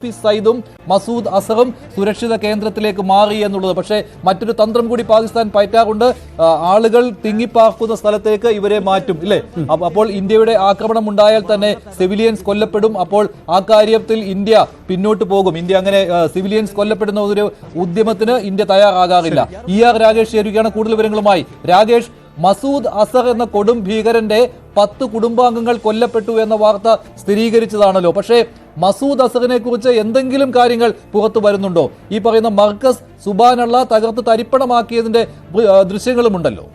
സയ്യിദും മസൂദ് അസറും സുരക്ഷിത കേന്ദ്രത്തിലേക്ക് മാറി എന്നുള്ളത്. പക്ഷേ മറ്റൊരു തന്ത്രം കൂടി പാകിസ്ഥാൻ പയറ്റാറുണ്ട്. ആളുകൾ തിങ്ങിപ്പാർക്കുന്ന സ്ഥലത്തേക്ക് ഇവരെ മാറ്റും, ഇല്ലേ? അപ്പോൾ ഇന്ത്യയുടെ ആക്രമണം ഉണ്ടായാൽ തന്നെ സിവിലിയൻസ് കൊല്ലപ്പെടും. അപ്പോൾ ആ കാര്യത്തിൽ ഇന്ത്യ പിന്നോട്ട് പോകും. ഇന്ത്യ അങ്ങനെ സിവിലിയൻസ് കൊല്ലപ്പെടുന്ന ഒരു ഉദ്യമത്തിന് ഇന്ത്യ തയ്യാറാകാറില്ല. ER രാകേഷ് ചേരുകയാണ് കൂടുതൽ വിവരങ്ങളുമായി. രാകേഷ്, മസൂദ് അസർ എന്ന കൊടും ഭീകരന്റെ 10 കുടുംബാംഗങ്ങൾ കൊല്ലപ്പെട്ടു എന്ന വാർത്ത സ്ഥിരീകരിച്ചതാണല്ലോ. പക്ഷേ മസൂദ് അസറിനെ കുറിച്ച് എന്തെങ്കിലും കാര്യങ്ങൾ പുറത്തു വരുന്നുണ്ടോ? ഈ പറയുന്ന മർക്കസ് സുബാനുള്ള തകർത്ത് തരിപ്പണമാക്കിയതിന്റെ ദൃശ്യങ്ങളുമുണ്ടല്ലോ.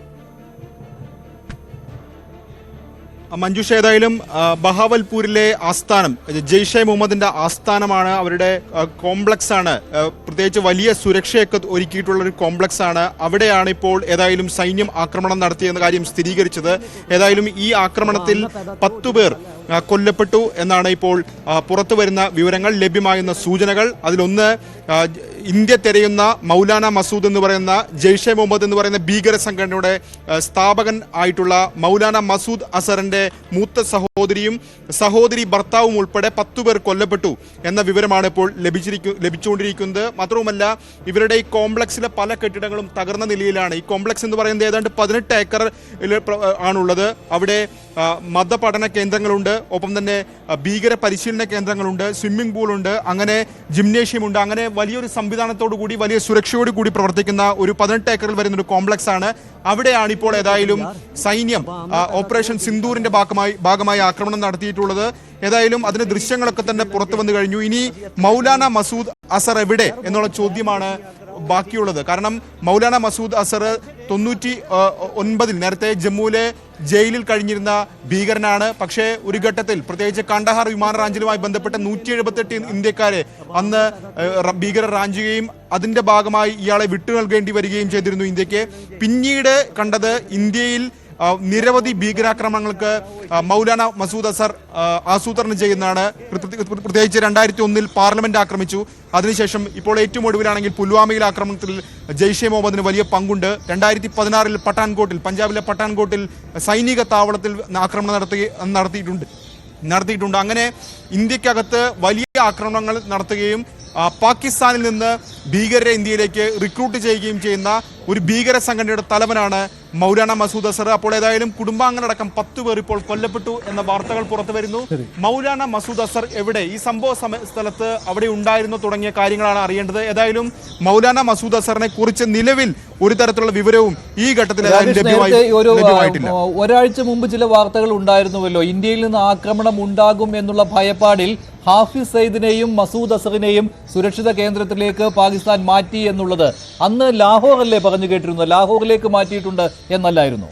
മഞ്ജുഷ, ഏതായാലും ബഹാവൽപൂരിലെ ആസ്ഥാനം ജെയ്ഷെ മുഹമ്മദിന്റെ ആസ്ഥാനമാണ്. അവരുടെ കോംപ്ലക്സ് ആണ്, പ്രത്യേകിച്ച് വലിയ സുരക്ഷയൊക്കെ ഒരുക്കിയിട്ടുള്ള ഒരു കോംപ്ലക്സ് ആണ്. അവിടെയാണ് ഇപ്പോൾ ഏതായാലും സൈന്യം ആക്രമണം നടത്തിയെന്ന കാര്യം സ്ഥിരീകരിച്ചത്. ഏതായാലും ഈ ആക്രമണത്തിൽ 10 പേർ കൊല്ലപ്പെട്ടു എന്നാണ് ഇപ്പോൾ പുറത്തു വരുന്ന വിവരങ്ങൾ, ലഭ്യമാകുന്ന സൂചനകൾ. അതിലൊന്ന് ഇന്ത്യ തിരയുന്ന മൗലാന മസൂദ് എന്ന് പറയുന്ന ജെയ്ഷെ മുഹമ്മദ് എന്ന് പറയുന്ന ഭീകര സംഘടനയുടെ സ്ഥാപകൻ ആയിട്ടുള്ള മൗലാന മസൂദ് അസറിന്റെ മൂത്ത സഹോദരിയും സഹോദരി ഭർത്താവും ഉൾപ്പെടെ 10 പേർ കൊല്ലപ്പെട്ടു എന്ന വിവരമാണ് ഇപ്പോൾ ലഭിച്ചുകൊണ്ടിരിക്കുന്നത്. മാത്രവുമല്ല, ഇവരുടെ ഈ കോംപ്ലക്സിലെ പല കെട്ടിടങ്ങളും തകർന്ന നിലയിലാണ്. ഈ കോംപ്ലക്സ് എന്ന് പറയുന്നത് ഏതാണ്ട് 18 ഏക്കർ ആണുള്ളത്. അവിടെ മതപഠന കേന്ദ്രങ്ങളുണ്ട്, ഒപ്പം തന്നെ ഭീകര പരിശീലന കേന്ദ്രങ്ങളുണ്ട്, സ്വിമ്മിംഗ് പൂളുണ്ട്, അങ്ങനെ ജിംനേഷ്യമുണ്ട്. അങ്ങനെ വലിയൊരു സംവിധാനത്തോടു കൂടി വലിയ സുരക്ഷയോട് കൂടി പ്രവർത്തിക്കുന്ന ഒരു 18 ഏക്കറിൽ വരുന്ന ഒരു കോംപ്ലക്സ് ആണ്. അവിടെയാണ് ഇപ്പോൾ ഏതായാലും സൈന്യം ഓപ്പറേഷൻ സിന്ദൂറിന്റെ ഭാഗമായി ആക്രമണം നടത്തിയിട്ടുള്ളത്. ഏതായാലും അതിന്റെ ദൃശ്യങ്ങളൊക്കെ തന്നെ പുറത്തു വന്നു കഴിഞ്ഞു. ഇനി മൗലാന മസൂദ് അസർ എവിടെ എന്നുള്ള ചോദ്യമാണ് ബാക്കിയുള്ളത്. കാരണം മൗലാന മസൂദ് അസർ 99 നേരത്തെ ജമ്മുവിലെ ജയിലിൽ കഴിഞ്ഞിരുന്ന ഭീകരനാണ്. പക്ഷേ ഒരു ഘട്ടത്തിൽ പ്രത്യേകിച്ച് കണ്ടഹാർ വിമാന റാഞ്ചിലുമായി ബന്ധപ്പെട്ട 178 ഇന്ത്യക്കാരെ അന്ന് ഭീകരർ റാഞ്ചുകയും അതിന്റെ ഭാഗമായി ഇയാളെ വിട്ടു നൽകേണ്ടി വരികയും ചെയ്തിരുന്നു ഇന്ത്യക്ക്. പിന്നീട് കണ്ടത് ഇന്ത്യയിൽ നിരവധി ഭീകരാക്രമണങ്ങൾക്ക് മൗലാന മസൂദ് അസർ ആസൂത്രണം ചെയ്യുന്നതാണ്. പ്രത്യേകിച്ച് 2001 പാർലമെന്റ് ആക്രമിച്ചു. അതിനുശേഷം ഇപ്പോൾ ഏറ്റവും ഒടുവിലാണെങ്കിൽ പുൽവാമയിൽ ആക്രമണത്തിൽ ജെയ്ഷെ മുഹമ്മദിന് വലിയ പങ്കുണ്ട്. 2016 പട്ടാൻകോട്ടിൽ, പഞ്ചാബിലെ പട്ടാൻകോട്ടിൽ സൈനിക താവളത്തിൽ ആക്രമണം നടത്തിയിട്ടുണ്ട്. അങ്ങനെ ഇന്ത്യക്കകത്ത് വലിയ ആക്രമണങ്ങൾ നടത്തുകയും പാകിസ്ഥാനിൽ നിന്ന് ഭീകരരെ ഇന്ത്യയിലേക്ക് റിക്രൂട്ട് ചെയ്യുകയും ചെയ്യുന്ന ഒരു ഭീകര സംഘടനയുടെ തലവനാണ് മൗലാന മസൂദ് അസർ. അപ്പോൾ ഏതായാലും കുടുംബാംഗങ്ങളടക്കം 10 പേർ ഇപ്പോൾ കൊല്ലപ്പെട്ടു എന്ന വാർത്തകൾ പുറത്തു വരുന്നു. മൗലാന മസൂദ് അസർ എവിടെ, ഈ സംഭവ സ്ഥലത്ത് അവിടെ ഉണ്ടായിരുന്നോ തുടങ്ങിയ കാര്യങ്ങളാണ് അറിയേണ്ടത്. ഏതായാലും മൗലാന മസൂദ് അസറിനെ കുറിച്ച് നിലവിൽ ഒരു തരത്തിലുള്ള വിവരവും ഈ ഘട്ടത്തിൽ ലഭ്യമായിട്ടില്ല. ഒരാഴ്ച മുമ്പ് ചില വാർത്തകൾ ഉണ്ടായിരുന്നുവല്ലോ, ഇന്ത്യയിൽ നിന്ന് ആക്രമണം ഉണ്ടാകും എന്നുള്ള ഭയപ്പാടിൽ ഹാഫിസ് സയ്യിദിനെയും മസൂദ് അസറിനെയും സുരക്ഷിത കേന്ദ്രത്തിലേക്ക് പാകിസ്ഥാൻ മാറ്റി എന്നുള്ളത്. അന്ന് ലാഹോർ അല്ലേ പറഞ്ഞു കേട്ടിരുന്നത്? ലാഹോറിലേക്ക് മാറ്റിയിട്ടുണ്ട് എന്നല്ലായിരുന്നു?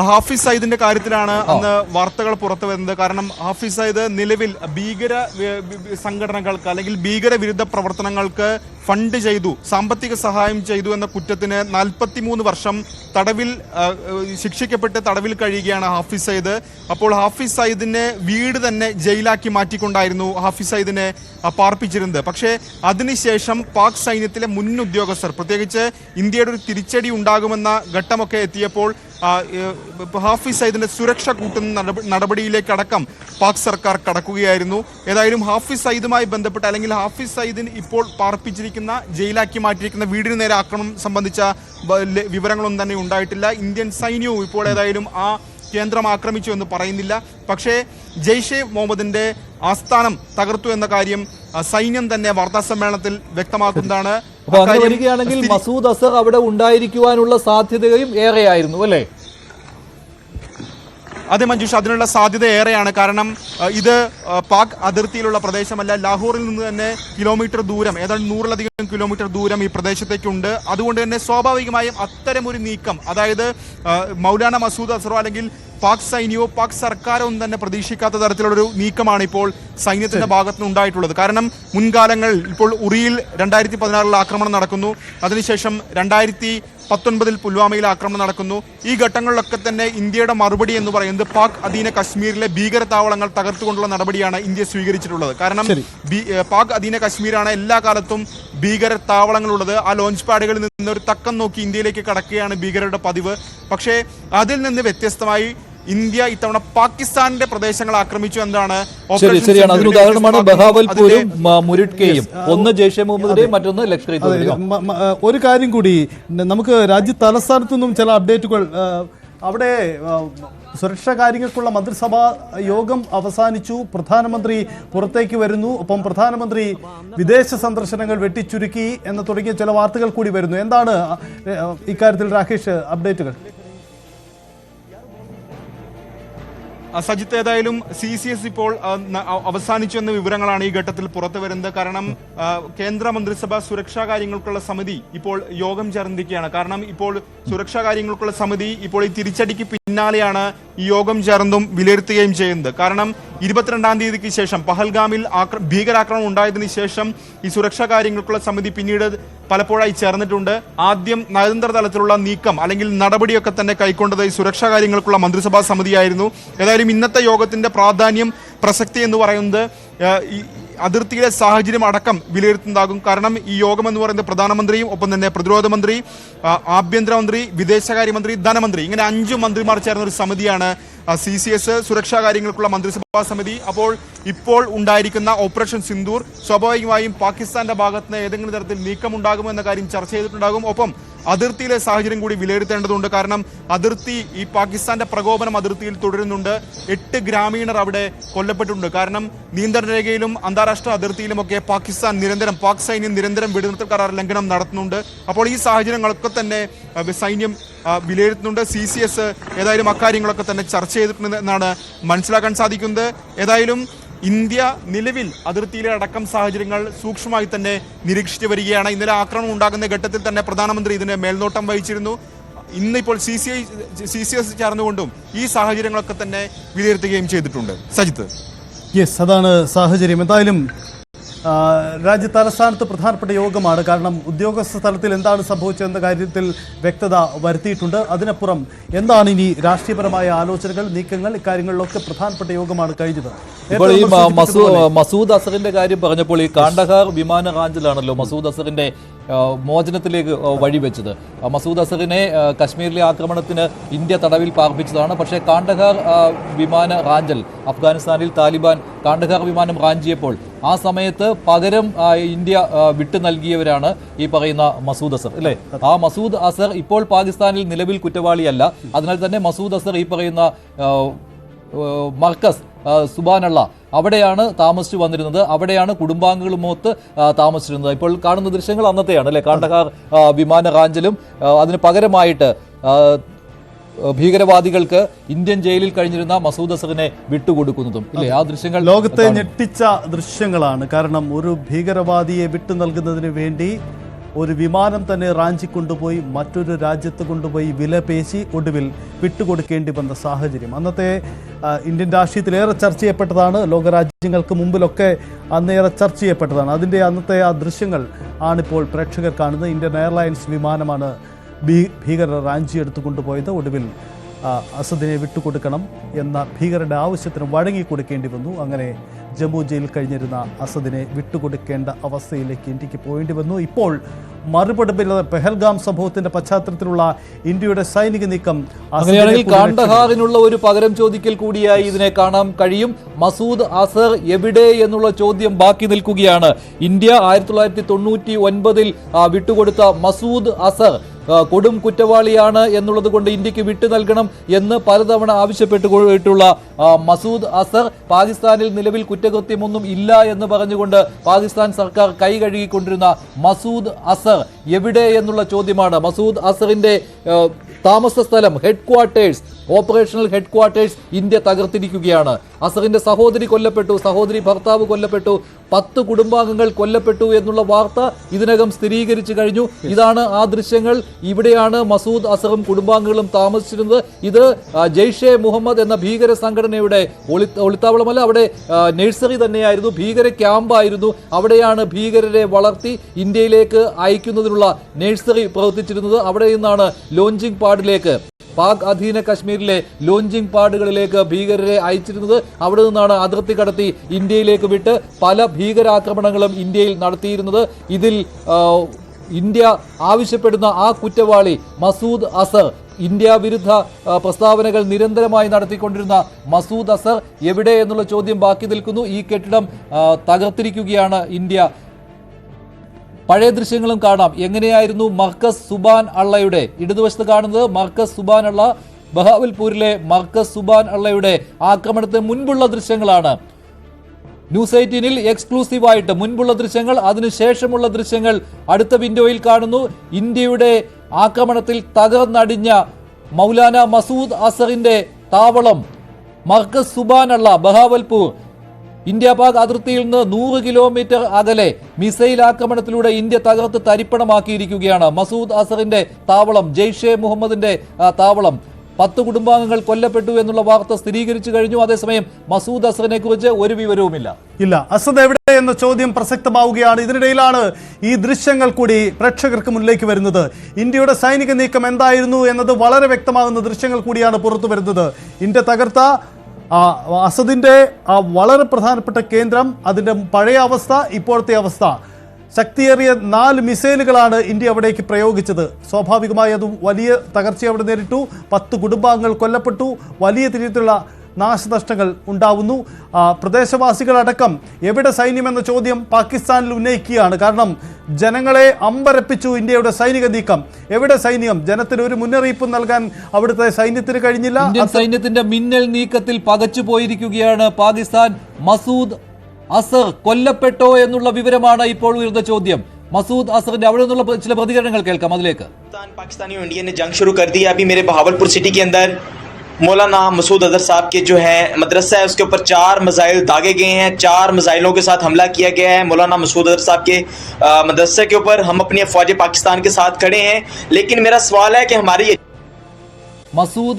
ഹാഫിസ് സയ്യിദിന്റെ കാര്യത്തിലാണ് അന്ന് വാർത്തകൾ പുറത്തു വരുന്നത്. കാരണം ഹാഫിസ് സയ്യിദ് നിലവിൽ ഭീകര സംഘടനകൾക്ക് അല്ലെങ്കിൽ ഭീകര വിരുദ്ധ പ്രവർത്തനങ്ങൾക്ക് ഫണ്ട് ചെയ്തു, സാമ്പത്തിക സഹായം ചെയ്തു എന്ന കുറ്റത്തിന് 43 വർഷം തടവിൽ ശിക്ഷിക്കപ്പെട്ട് തടവിൽ കഴിയുകയാണ് ഹാഫിസ് സയ്യിദ്. അപ്പോൾ ഹാഫിസ് സയ്യിദിനെ വീട് തന്നെ ജയിലാക്കി മാറ്റിക്കൊണ്ടായിരുന്നു ഹാഫിസ് സയ്യിദിനെ പാർപ്പിച്ചിരുന്നത്. പക്ഷേ അതിനുശേഷം പാക് സൈന്യത്തിലെ മുൻ ഉദ്യോഗസ്ഥർ, പ്രത്യേകിച്ച് ഇന്ത്യയുടെ ഒരു തിരിച്ചടി ഉണ്ടാകുമെന്ന ഘട്ടമൊക്കെ എത്തിയപ്പോൾ ഹാഫിസ് സയ്യിദിന്റെ സുരക്ഷ കൂട്ടുന്ന നടപടിയിലേക്കടക്കം പാക് സർക്കാർ കടക്കുകയായിരുന്നു. ഏതായാലും ഹാഫിസ് സയ്യിദുമായി ബന്ധപ്പെട്ട് അല്ലെങ്കിൽ ഹാഫിസ് സയ്യിദിന് ഇപ്പോൾ പാർപ്പിച്ചിരിക്കുന്ന ജയിലാക്കി മാറ്റിയിരിക്കുന്ന വീടിന് നേരെ ആക്രമണം സംബന്ധിച്ച വിവരങ്ങളൊന്നും തന്നെ ഉണ്ടായിട്ടില്ല. ഇന്ത്യൻ സൈന്യവും ഇപ്പോൾ ഏതായാലും ആ കേന്ദ്രം ആക്രമിച്ചു എന്ന് പറയുന്നില്ല. പക്ഷേ ജെയ്ഷെ മുഹമ്മദിന്റെ ആസ്ഥാനം തകർത്തു എന്ന കാര്യം സൈന്യം തന്നെ വാർത്താ സമ്മേളനത്തിൽ വ്യക്തമാക്കുന്നതാണ്. അപ്പോൾ അങ്ങനെ വരികയാണെങ്കിൽ മസൂദ് അസർ അവിടെ ഉണ്ടായിരിക്കുവാനുള്ള സാധ്യതയും ഏറെയായിരുന്നു അല്ലേ? അതെ മഞ്ജുഷ, അതിനുള്ള സാധ്യത ഏറെയാണ്. കാരണം ഇത് പാക് അതിർത്തിയിലുള്ള പ്രദേശമല്ല. ലാഹോറിൽ നിന്ന് തന്നെ കിലോമീറ്റർ ദൂരം, ഏതാണ്ട് 100-ലധികം കിലോമീറ്റർ ദൂരം ഈ പ്രദേശത്തേക്കുണ്ട്. അതുകൊണ്ട് തന്നെ സ്വാഭാവികമായും അത്തരമൊരു നീക്കം, അതായത് മൗലാന മസൂദ് അസറോ അല്ലെങ്കിൽ പാക് സൈന്യമോ പാക് സർക്കാരോ ഒന്നും തന്നെ പ്രതീക്ഷിക്കാത്ത തരത്തിലുള്ളൊരു നീക്കമാണ് ഇപ്പോൾ സൈന്യത്തിന്റെ ഭാഗത്തുനിന്ന് ഉണ്ടായിട്ടുള്ളത്. കാരണം മുൻകാലങ്ങളിൽ ഇപ്പോൾ ഉറിയിൽ 2016 ആക്രമണം നടക്കുന്നു, അതിനുശേഷം 2019 പുൽവാമയിൽ ആക്രമണം നടക്കുന്നു. ഈ ഘട്ടങ്ങളിലൊക്കെ തന്നെ ഇന്ത്യയുടെ മറുപടി എന്ന് പറയുന്നത് പാക് അധീന കശ്മീരിലെ ഭീകര താവളങ്ങൾ തകർത്തുകൊണ്ടുള്ള നടപടിയാണ് ഇന്ത്യ സ്വീകരിച്ചിട്ടുള്ളത്. കാരണം പാക് അധീന കശ്മീരാണ് എല്ലാ കാലത്തും ഭീകര താവളങ്ങളുള്ളത്. ആ ലോഞ്ച് പാഡുകളിൽ നിന്ന് ഒരു തക്കം നോക്കി ഇന്ത്യയിലേക്ക് കടക്കുകയാണ് ഭീകരരുടെ പതിവ്. പക്ഷേ അതിൽ നിന്ന് വ്യത്യസ്തമായി ഇന്ത്യ ഇത്തവണ പാകിസ്ഥാനിന്റെ പ്രദേശങ്ങൾ ആക്രമിച്ചു എന്നതാണ് ശരിയാണ്. അതിന് ഉദാഹരണമാണ് ബഹാവൽപൂരും മുരിഡ്കയും. ഒന്ന് ജെയ്ഷെ മുഹമ്മദിന്റെയും മറ്റൊന്ന് ലഷ്കർ ഇ തോയ്ബയുടെയും. ഒരു കാര്യം കൂടി, നമുക്ക് രാജ്യ തലസ്ഥാനത്തു നിന്നും ചില അപ്ഡേറ്റുകൾ. അവിടെ സുരക്ഷാ കാര്യങ്ങൾക്കുള്ള മന്ത്രിസഭാ യോഗം അവസാനിച്ചു. പ്രധാനമന്ത്രി പുറത്തേക്ക് വരുന്നു. ഒപ്പം പ്രധാനമന്ത്രി വിദേശ സന്ദർശനങ്ങൾ വെട്ടിച്ചുരുക്കി എന്ന് തുടങ്ങിയ ചില വാർത്തകൾ കൂടി വരുന്നു. എന്താണ് ഇക്കാര്യത്തിൽ രാകേഷ് അപ്ഡേറ്റുകൾ? സജിത്ത്, ഏതായാലും CCS ഇപ്പോൾ അവസാനിച്ചു എന്ന വിവരങ്ങളാണ് ഈ ഘട്ടത്തിൽ പുറത്തു വരുന്നത്. കാരണം കേന്ദ്ര മന്ത്രിസഭ സുരക്ഷാ കാര്യങ്ങൾക്കുള്ള സമിതി ഇപ്പോൾ യോഗം ചേർന്നിരിക്കുകയാണ്. കാരണം ഇപ്പോൾ സുരക്ഷാ കാര്യങ്ങൾക്കുള്ള സമിതി ഇപ്പോൾ ഈ തിരിച്ചടിക്ക് പിന്നാലെയാണ് ഈ യോഗം ചേർന്നും വിലയിരുത്തുകയും ചെയ്യുന്നത്. കാരണം 22-ാം തീയതിക്ക് ശേഷം പഹൽഗാമിൽ ഭീകരാക്രമണം ഉണ്ടായതിനു ശേഷം ഈ സുരക്ഷാ കാര്യങ്ങൾക്കുള്ള സമിതി പിന്നീട് പലപ്പോഴായി ചേർന്നിട്ടുണ്ട്. ആദ്യം നയതന്ത്ര തലത്തിലുള്ള നീക്കം അല്ലെങ്കിൽ നടപടിയൊക്കെ തന്നെ കൈക്കൊണ്ടത് ഈ സുരക്ഷാ കാര്യങ്ങൾക്കുള്ള മന്ത്രിസഭാ സമിതിയായിരുന്നു. ഏതായാലും ഇന്നത്തെ യോഗത്തിന്റെ പ്രാധാന്യം, പ്രസക്തി എന്ന് പറയുന്നത് അതിർത്തിയിലെ സാഹചര്യം അടക്കം വിലയിരുത്തുന്നതാകും. കാരണം ഈ യോഗം എന്ന് പറയുന്നത് പ്രധാനമന്ത്രിയും ഒപ്പം തന്നെ പ്രതിരോധ മന്ത്രി, ആഭ്യന്തരമന്ത്രി, വിദേശകാര്യമന്ത്രി, ധനമന്ത്രി, ഇങ്ങനെ 5 മന്ത്രിമാർ ചേർന്ന ഒരു സമിതിയാണ് CCS, സുരക്ഷാ കാര്യങ്ങൾക്കുള്ള മന്ത്രിസഭാ സമിതി. അപ്പോൾ ഇപ്പോൾ ഉണ്ടായിരിക്കുന്ന ഓപ്പറേഷൻ സിന്ദൂർ സ്വാഭാവികമായും പാകിസ്ഥാന്റെ ഭാഗത്ത് നിന്ന് ഏതെങ്കിലും തരത്തിൽ നീക്കമുണ്ടാകുമോ എന്ന കാര്യം ചർച്ച ചെയ്തിട്ടുണ്ടാകും. ഒപ്പം അതിർത്തിയിലെ സാഹചര്യം കൂടി വിലയിരുത്തേണ്ടതുണ്ട്. കാരണം ഈ പാകിസ്ഥാന്റെ പ്രകോപനം അതിർത്തിയിൽ തുടരുന്നുണ്ട്. 8 ഗ്രാമീണർ അവിടെ കൊല്ലപ്പെട്ടിട്ടുണ്ട്. കാരണം നിയന്ത്രണ രേഖയിലും അന്താരാഷ്ട്ര അതിർത്തിയിലുമൊക്കെ പാക് സൈന്യം നിരന്തരം വെടിനിർത്തൽ കരാർ ലംഘനം നടത്തുന്നുണ്ട്. അപ്പോൾ ഈ സാഹചര്യങ്ങളൊക്കെ തന്നെ സൈന്യം വിലയിരുത്തുന്നുണ്ട്. CCS ഏതായാലും അക്കാര്യങ്ങളൊക്കെ തന്നെ ചർച്ച ചെയ്തിട്ടുണ്ട് എന്നാണ് മനസ്സിലാക്കാൻ സാധിക്കുന്നത്. ഏതായാലും ഇന്ത്യ നിലവിൽ അതിർത്തിയിലെ അടക്കം സാഹചര്യങ്ങൾ സൂക്ഷ്മമായി തന്നെ നിരീക്ഷിച്ചു വരികയാണ്. ഇന്നലെ ആക്രമണം ഉണ്ടാകുന്ന ഘട്ടത്തിൽ തന്നെ പ്രധാനമന്ത്രി ഇതിന് മേൽനോട്ടം വഹിച്ചിരുന്നു. ഇന്നിപ്പോൾ CCS ചേർന്നുകൊണ്ടും ഈ സാഹചര്യങ്ങളൊക്കെ തന്നെ വിലയിരുത്തുകയും ചെയ്തിട്ടുണ്ട്. സജിത്ത്, യെസ്, അതാണ് സാഹചര്യം. എന്തായാലും രാജ്യ തലസ്ഥാനത്ത് പ്രധാനപ്പെട്ട യോഗമാണ്. കാരണം ഉദ്യോഗസ്ഥ തലത്തിൽ എന്താണ് സംഭവിച്ചതെന്ന കാര്യത്തിൽ വ്യക്തത വരുത്തിയിട്ടുണ്ട്. അതിനപ്പുറം എന്താണ് ഇനി രാഷ്ട്രീയപരമായ ആലോചനകൾ, നീക്കങ്ങൾ, ഇക്കാര്യങ്ങളിലൊക്കെ പ്രധാനപ്പെട്ട യോഗമാണ് കഴിഞ്ഞത്. ഇപ്പോൾ ഈ മസൂദ് അസറിന്റെ കാര്യം പറഞ്ഞപ്പോൾ ഈ കാണ്ഡഹാർ വിമാന റാഞ്ചിലാണല്ലോ മസൂദ് അസറിന്റെ മോചനത്തിലേക്ക് വഴിവെച്ചത്. മസൂദ് അസറിനെ കശ്മീരിലെ ആക്രമണത്തിന് ഇന്ത്യ തടവിൽ പാർപ്പിച്ചതാണ്. പക്ഷേ കാണ്ഡഹാർ വിമാന റാഞ്ചൽ, അഫ്ഗാനിസ്ഥാനിൽ താലിബാൻ കാണ്ഡഹാർ വിമാനം റാഞ്ചിയപ്പോൾ ആ സമയത്ത് പകരം ഇന്ത്യ വിട്ടു നൽകിയവരാണ് ഈ പറയുന്ന മസൂദ് അസർ, അല്ലേ? ആ മസൂദ് അസർ ഇപ്പോൾ പാകിസ്ഥാനിൽ നിലവിൽ കുറ്റവാളിയല്ല. അതിനാൽ തന്നെ മസൂദ് അസർ ഈ പറയുന്ന മർക്കസ് സുബാനുള്ള അവിടെയാണ് താമസിച്ചു വന്നിരുന്നത്. അവിടെയാണ് കുടുംബാംഗങ്ങളുമൊത്ത് താമസിച്ചിരുന്നത്. ഇപ്പോൾ കാണുന്ന ദൃശ്യങ്ങൾ അന്നത്തെയാണ്, അല്ലെ? കാണ്ഡഹാർ വിമാന റാഞ്ചലും അതിന് പകരമായിട്ട് ഭീകരവാദികൾക്ക് ഇന്ത്യൻ ജയിലിൽ കഴിഞ്ഞിരുന്ന മസൂദ് അസറിനെ വിട്ടുകൊടുക്കുന്നതും, ഇല്ലേ? ആ ദൃശ്യങ്ങൾ ലോകത്തെ ഞെട്ടിച്ച ദൃശ്യങ്ങളാണ്. കാരണം ഒരു ഭീകരവാദിയെ വിട്ടു നൽകുന്നതിന് വേണ്ടി ഒരു വിമാനം തന്നെ റാഞ്ചി കൊണ്ടുപോയി മറ്റൊരു രാജ്യത്ത് കൊണ്ടുപോയി വിലപേശി ഒടുവിൽ വിട്ടുകൊടുക്കേണ്ടി വന്ന സാഹചര്യം അന്നത്തെ ഇന്ത്യൻ രാഷ്ട്രീയത്തിലേറെ ചർച്ച ചെയ്യപ്പെട്ടതാണ്. ലോകരാജ്യങ്ങൾക്ക് മുമ്പിലൊക്കെ അന്നേറെ ചർച്ച ചെയ്യപ്പെട്ടതാണ്. അതിൻ്റെ അന്നത്തെ ആ ദൃശ്യങ്ങൾ ആണിപ്പോൾ പ്രേക്ഷകർ കാണുന്നത്. ഇന്ത്യൻ എയർലൈൻസ് വിമാനമാണ് ഭീകരർ റാഞ്ചി എടുത്തു കൊണ്ടുപോയത്. ഒടുവിൽ അസദിനെ വിട്ടുകൊടുക്കണം എന്ന ഭീകരരുടെ ആവശ്യത്തിന് വഴങ്ങിക്കൊടുക്കേണ്ടി വന്നു. അങ്ങനെ ജമ്മു ജയിലിൽ കഴിഞ്ഞിരുന്ന അസദിനെ വിട്ടുകൊടുക്കേണ്ട അവസ്ഥയിലേക്ക് ഇന്ത്യക്ക് പോകേണ്ടി വന്നു. ഇപ്പോൾ മറുപടി പെഹൽഗാം സംഭവത്തിന്റെ പശ്ചാത്തലത്തിലുള്ള ഇന്ത്യയുടെ സൈനിക നീക്കം, അങ്ങനെയാണെങ്കിൽ കാണ്ഡഹാറിനുള്ള ഒരു പകരം ചോദിക്കൽ കൂടിയായി ഇതിനെ കാണാൻ കഴിയും. മസൂദ് അസർ എവിടെ എന്നുള്ള ചോദ്യം ബാക്കി നിൽക്കുകയാണ്. ഇന്ത്യ 1999 വിട്ടുകൊടുത്ത മസൂദ് അസർ കൊടും കുറ്റവാളിയാണ് എന്നുള്ളത് കൊണ്ട് ഇന്ത്യക്ക് വിട്ടു നൽകണം എന്ന് പലതവണ ആവശ്യപ്പെട്ടുകൊണ്ടുള്ള മസൂദ് അസർ പാകിസ്ഥാനിൽ നിലവിൽ കുറ്റകൃത്യമൊന്നും ഇല്ല എന്ന് പറഞ്ഞുകൊണ്ട് പാകിസ്ഥാൻ സർക്കാർ കൈ കഴുകിക്കൊണ്ടിരുന്ന മസൂദ് അസർ എവിടെ എന്നുള്ള ചോദ്യമാണ്. മസൂദ് അസറിന്റെ താമസ സ്ഥലം, ഹെഡ്ക്വാർട്ടേഴ്സ്, ഓപ്പറേഷണൽ ഹെഡ്ക്വാർട്ടേഴ്സ് ഇന്ത്യ തകർത്തിരിക്കുകയാണ്. അസറിന്റെ സഹോദരി കൊല്ലപ്പെട്ടു, ഭർത്താവ് കൊല്ലപ്പെട്ടു, 10 കുടുംബാംഗങ്ങൾ കൊല്ലപ്പെട്ടു എന്നുള്ള വാർത്ത ഇതിനകം സ്ഥിരീകരിച്ചു കഴിഞ്ഞു. ഇതാണ് ആ ദൃശ്യങ്ങൾ. ഇവിടെയാണ് മസൂദ് അസറും കുടുംബാംഗങ്ങളും താമസിച്ചിരുന്നത്. ഇത് ജെയ്ഷെ മുഹമ്മദ് എന്ന ഭീകര സംഘടനയുടെ ഒളിത്താവളമല്ല, അവിടെ നഴ്സറി തന്നെയായിരുന്നു, ഭീകര ക്യാമ്പായിരുന്നു. അവിടെയാണ് ഭീകരരെ വളർത്തി ഇന്ത്യയിലേക്ക് അയക്കുന്നതിനുള്ള നഴ്സറി പ്രവർത്തിച്ചിരുന്നത്. അവിടെ നിന്നാണ് ലോഞ്ചിങ് പാഡിലേക്ക്, പാക് അധീന കശ്മീരിലെ ലോഞ്ചിങ് പാഡുകളിലേക്ക് ഭീകരരെ അയച്ചിരുന്നത്. അവിടെ നിന്നാണ് അതിർത്തി കടത്തി ഇന്ത്യയിലേക്ക് വിട്ട് പല ഭീകരാക്രമണങ്ങളും ഇന്ത്യയിൽ നടത്തിയിരുന്നത്. ഇതിൽ ഇന്ത്യ ആവശ്യപ്പെടുന്ന ആ കുറ്റവാളി മസൂദ് അസർ ഇന്ത്യ വിരുദ്ധ പ്രസ്താവനകൾ നിരന്തരമായി നടത്തിക്കൊണ്ടിരുന്ന മസൂദ് അസർ എവിടെ എന്നുള്ള ചോദ്യം ബാക്കി നിൽക്കുന്നു. ഈ കെട്ടിടം തകർത്തിരിക്കുകയാണ് ഇന്ത്യ. പഴയ ദൃശ്യങ്ങളും കാണാം. എങ്ങനെയായിരുന്നു മർക്കസ് സുബാൻ അള്ളയുടെ, ഇടതുവശത്ത് കാണുന്നത് മർക്കസ് സുബാൻ അള്ള, ബഹാവൽപൂരിലെ മർക്കസ് സുബാൻ അള്ളയുടെ ആക്രമണത്തിന് മുൻപുള്ള ദൃശ്യങ്ങളാണ്. ന്യൂസ് 18-ൽ എക്സ്ക്ലൂസീവായിട്ട് മുൻപുള്ള ദൃശ്യങ്ങൾ, അതിനുശേഷമുള്ള ദൃശ്യങ്ങൾ അടുത്ത വിൻഡോയിൽ കാണുന്നു. ഇന്ത്യയുടെ ആക്രമണത്തിൽ തകർന്നടിഞ്ഞ മൗലാന മസൂദ് അസറിന്റെ താവളം മർക്കസ് സുബാൻ അള്ള, ബഹാവൽപൂർ. ഇന്ത്യ പാക് അതിർത്തിയിൽ നിന്ന് 100 കിലോമീറ്റർ അകലെ മിസൈൽ ആക്രമണത്തിലൂടെ ഇന്ത്യ തകർത്ത് തരിപ്പണമാക്കിയിരിക്കുകയാണ് മസൂദ് അസറിന്റെ താവളം, ജെയ്ഷെ മുഹമ്മദിന്റെ താവളം. 10 കുടുംബാംഗങ്ങൾ കൊല്ലപ്പെട്ടു എന്നുള്ള വാർത്ത സ്ഥിരീകരിച്ചു കഴിഞ്ഞു. അതേസമയം മസൂദ് അസറിനെ കുറിച്ച് ഒരു വിവരവുമില്ല. അസദ് എവിടെ എന്ന ചോദ്യം പ്രസക്തമാവുകയാണ്. ഇതിനിടയിലാണ് ഈ ദൃശ്യങ്ങൾ കൂടി പ്രേക്ഷകർക്ക് മുന്നിലേക്ക് വരുന്നത്. ഇന്ത്യയുടെ സൈനിക നീക്കം എന്തായിരുന്നു എന്നത് വളരെ വ്യക്തമാകുന്ന ദൃശ്യങ്ങൾ കൂടിയാണ് പുറത്തു വരുന്നത്. ഇന്ത്യ തകർത്ത അസദിന്റെ വളരെ പ്രധാനപ്പെട്ട കേന്ദ്രം, അതിന്റെ പഴയ അവസ്ഥ, ഇപ്പോഴത്തെ അവസ്ഥ. ശക്തിയേറിയ 4 മിസൈലുകളാണ് ഇന്ത്യ അവിടേക്ക് പ്രയോഗിച്ചത്. സ്വാഭാവികമായി അത് വലിയ തകർച്ച അവിടെ നേരിട്ടു. 10 കുടുംബാംഗങ്ങൾ കൊല്ലപ്പെട്ടു. വലിയ രീതിയിലുള്ള നാശനഷ്ടങ്ങൾ ഉണ്ടാവുന്നു. പ്രദേശവാസികളടക്കം എവിടെ സൈന്യം എന്ന ചോദ്യം പാകിസ്ഥാനിൽ ഉന്നയിക്കുകയാണ്. കാരണം ജനങ്ങളെ അമ്പരപ്പിച്ചു ഇന്ത്യയുടെ സൈനിക നീക്കം. എവിടെ സൈന്യം? ജനത്തിന് ഒരു മുന്നറിയിപ്പ് നൽകാൻ അവിടുത്തെ സൈന്യത്തിന് കഴിഞ്ഞില്ല. ഇന്ത്യൻ സൈന്യത്തിന്റെ മിന്നൽ നീക്കത്തിൽ പകച്ചു പോയിരിക്കുകയാണ് പാകിസ്ഥാൻ. മസൂദ് അസർ കൊല്ലപ്പെട്ടോ എന്നുള്ള വിവരമാണ് ഇപ്പോൾ ഉയർന്ന ചോദ്യം. मसूद असर ने അവിടെ ചില പ്രതികരണങ്ങൾ കേൾക്കാം അതിലേക്ക്. पाकिस्तानी और इंडिया ने जंग शुरू कर दी है। अभी मेरे बहावलपुर सिटी के अंदर मौलाना मसूद अजहर साहब के जो है मदरसा है उसके ऊपर 4 मिसाइल दागे गए हैं। 4 मिसाइलों के साथ हमला किया गया है मौलाना मसूद अजहर साहब के मदरसे के ऊपर। हम अपनी फौज पाकिस्तान के साथ खड़े हैं, लेकिन मेरा सवाल है कि हमारी मसूद